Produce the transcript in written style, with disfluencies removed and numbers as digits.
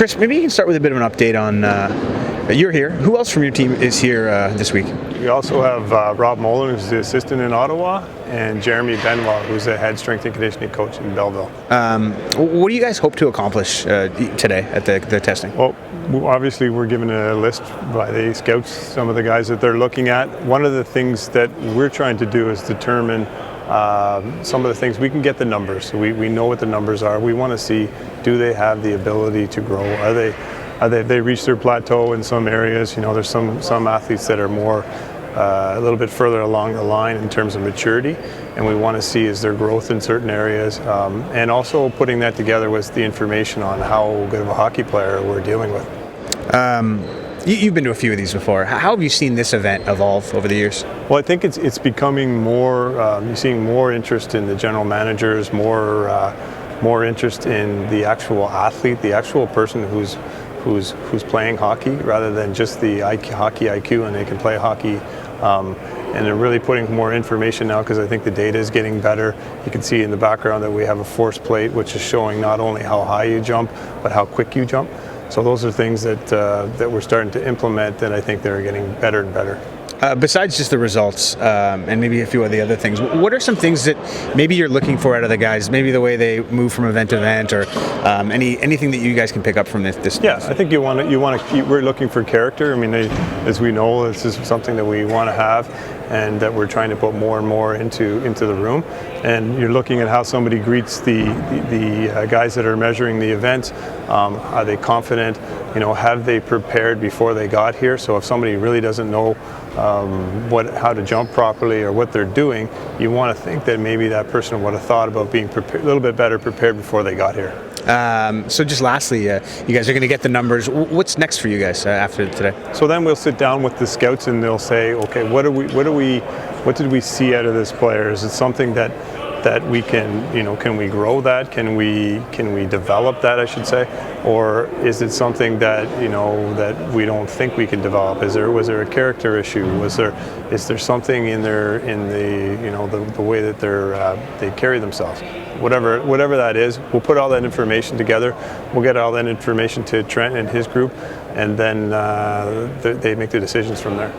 Chris, maybe you can start with a bit of an update on you're here. Who else from your team is here this week? We also have Rob Molan, who's the assistant in Ottawa, and Jeremy Benoit, who's the head strength and conditioning coach in Belleville. What do you guys hope to accomplish today at the testing? Well, obviously we're given a list by the scouts, some of the guys that they're looking at. One of the things that we're trying to do is determine some of the things. We can get the numbers. So we know what the numbers are. We want to see, do they have the ability to grow? Have they reached their plateau in some areas? You know, there's some athletes that are more a little bit further along the line in terms of maturity, and we want to see is there growth in certain areas, and also putting that together with the information on how good of a hockey player we're dealing with. You've been to a few of these before. How have you seen this event evolve over the years? Well, I think it's becoming more. You're seeing more interest in the general managers, more interest in the actual athlete, the actual person who's playing hockey, rather than just the hockey IQ and they can play hockey. And they're really putting more information now because I think the data is getting better. You can see in the background that we have a force plate which is showing not only how high you jump but how quick you jump. So those are things that we're starting to implement, and I think they're getting better and better. Besides just the results and maybe a few of the other things, what are some things that maybe you're looking for out of the guys? Maybe the way they move from event to event, or anything that you guys can pick up from this. Yeah, I think you want to keep. We're looking for character. I mean, as we know, this is something that we want to have, and that we're trying to put more and more into the room. And you're looking at how somebody greets the guys that are measuring the event. Are they confident? You know, have they prepared before they got here? So if somebody really doesn't know how to jump properly or what they're doing, you want to think that maybe that person would have thought about being a little bit better prepared before they got here. So just lastly, you guys are going to get the numbers. What's next for you guys after today? So then we'll sit down with the scouts and they'll say, okay, what did we see out of this player? Is it something that we can, you know, can we grow that? Can we develop that, I should say? Or is it something that, you know, that we don't think we can develop? Was there a character issue? Is there something in the you know, the way that they carry themselves? Whatever that is, we'll put all that information together. We'll get all that information to Trent and his group, and then they make the decisions from there.